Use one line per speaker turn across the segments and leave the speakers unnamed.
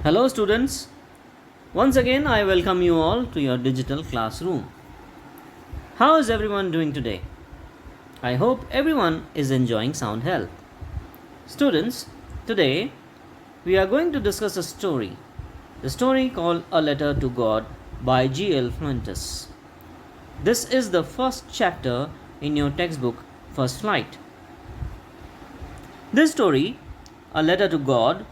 Hello, students. Once again, I welcome you all to your digital classroom. How is everyone doing today? I hope everyone is enjoying sound health. Students, today we are going to discuss a story. The story called A Letter to God by G.L. Fuentes. This is the first chapter in your textbook, First Flight. This story, A Letter to God,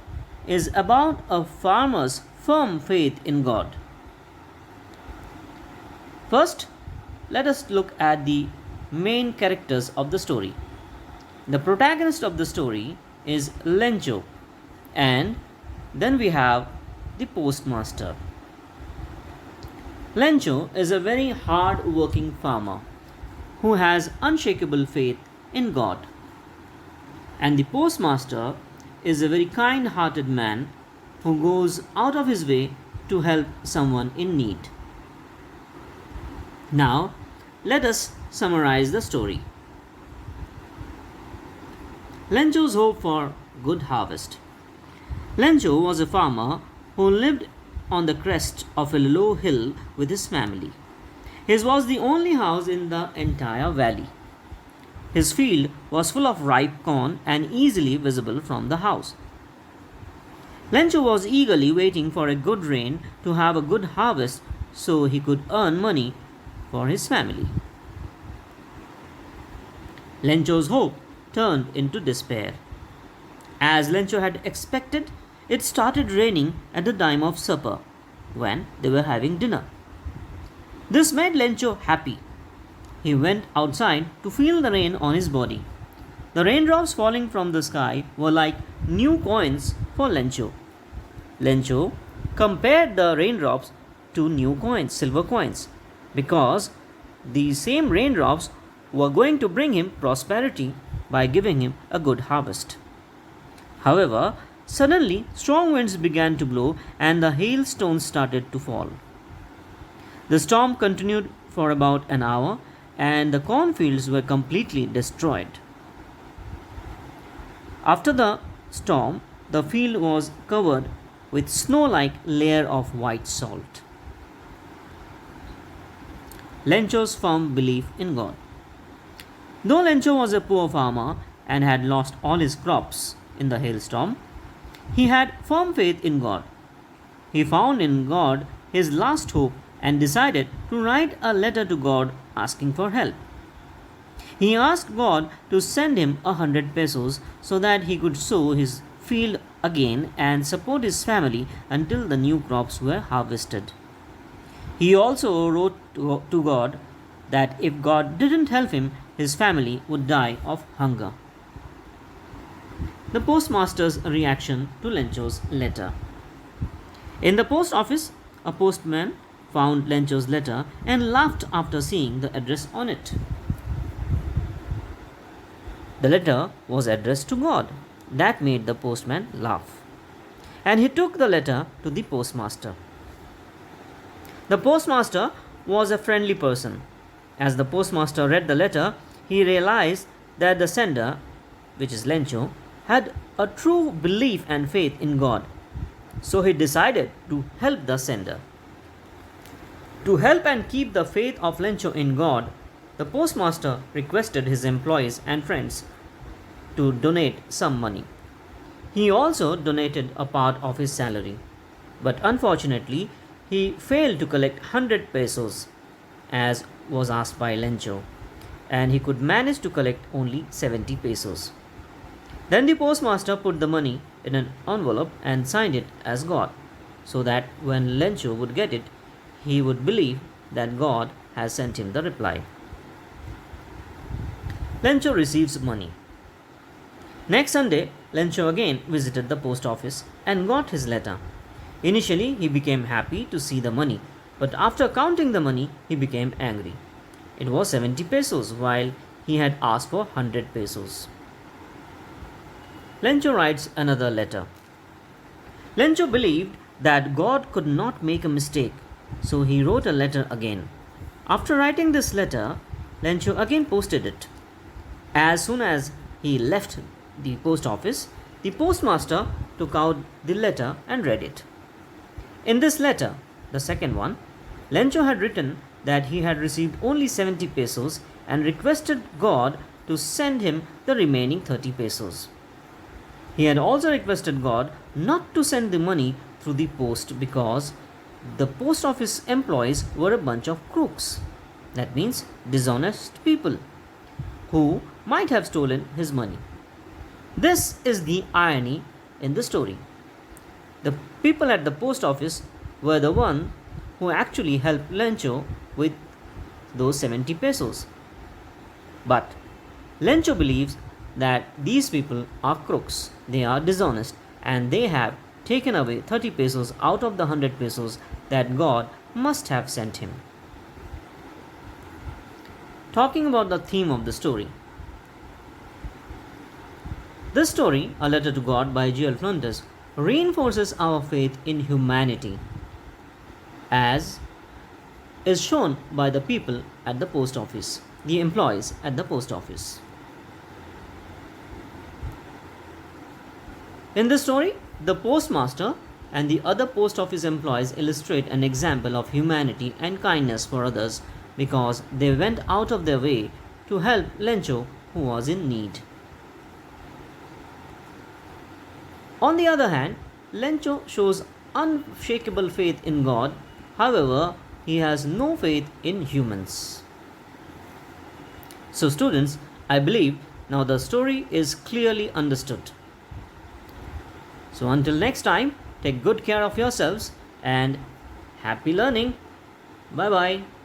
is about a farmer's firm faith in God. First, let us look at the main characters of the story. The protagonist of the story is Lencho, and then we have the postmaster. Lencho is a very hard working farmer who has unshakable faith in God. And the postmaster is a very kind hearted man who goes out of his way to help someone in need. Now, let us summarize the story. Lencho's hope for good harvest. Lencho was a farmer who lived on the crest of a low hill with his family. His was the only house in the entire valley. His field was full of ripe corn and easily visible from the house. Lencho was eagerly waiting for a good rain to have a good harvest so he could earn money for his family. Lencho's hope turned into despair. As Lencho had expected, it started raining at the time of supper when they were having dinner. This made Lencho happy. He went outside to feel the rain on his body. The raindrops falling from the sky were like new coins for Lencho. Lencho compared the raindrops to new coins, silver coins, because these same raindrops were going to bring him prosperity by giving him a good harvest. However, suddenly strong winds began to blow and the hailstones started to fall. The storm continued for about an hour and the cornfields were completely destroyed. After the storm, the field was covered with snow-like layer of white salt. Lencho's firm belief in God. Though Lencho was a poor farmer and had lost all his crops in the hailstorm, he had firm faith in God. He found in God his last hope and decided to write a letter to God asking for help. He asked God to send him 100 pesos so that he could sow his field again and support his family until the new crops were harvested. He also wrote to God that if God didn't help him, his family would die of hunger. The postmaster's reaction to Lencho's letter. In the post office, a postman found Lencho's letter and laughed after seeing the address on it. The letter was addressed to God. That made the postman laugh. And he took the letter to the postmaster. The postmaster was a friendly person. As the postmaster read the letter, he realized that the sender, which is Lencho, had a true belief and faith in God. So he decided to help the sender. To help and keep the faith of Lencho in God, the postmaster requested his employees and friends to donate some money. He also donated a part of his salary, but unfortunately, he failed to collect 100 pesos as was asked by Lencho, and he could manage to collect only 70 pesos. Then the postmaster put the money in an envelope and signed it as God, so that when Lencho would get it, he would believe that God has sent him the reply. Lencho receives money. Next Sunday, Lencho again visited the post office and got his letter. Initially, he became happy to see the money, but after counting the money, he became angry. It was 70 pesos while he had asked for 100 pesos. Lencho writes another letter. Lencho believed that God could not make a mistake, so he wrote a letter again. After writing this letter, Lencho again posted it. As soon as he left the post office, the postmaster took out the letter and read it. In this letter, the second one, Lencho had written that he had received only 70 pesos and requested God to send him the remaining 30 pesos. He had also requested God not to send the money through the post because the post office employees were a bunch of crooks. That means dishonest people who might have stolen his money. This is the irony in the story. The people at the post office were the one who actually helped Lencho with those 70 pesos. But Lencho believes that these people are crooks, they are dishonest, and they have taken away 30 pesos out of the 100 pesos that God must have sent him. Talking about the theme of the story. This story, A Letter to God by G.L. Fluntus, reinforces our faith in humanity, as is shown by the people at the post office, the employees at the post office. In this story, the postmaster and the other post office employees illustrate an example of humanity and kindness for others because they went out of their way to help Lencho, who was in need. On the other hand, Lencho shows unshakable faith in God. However, he has no faith in humans. So students, I believe now the story is clearly understood. So until next time, take good care of yourselves and happy learning. Bye bye.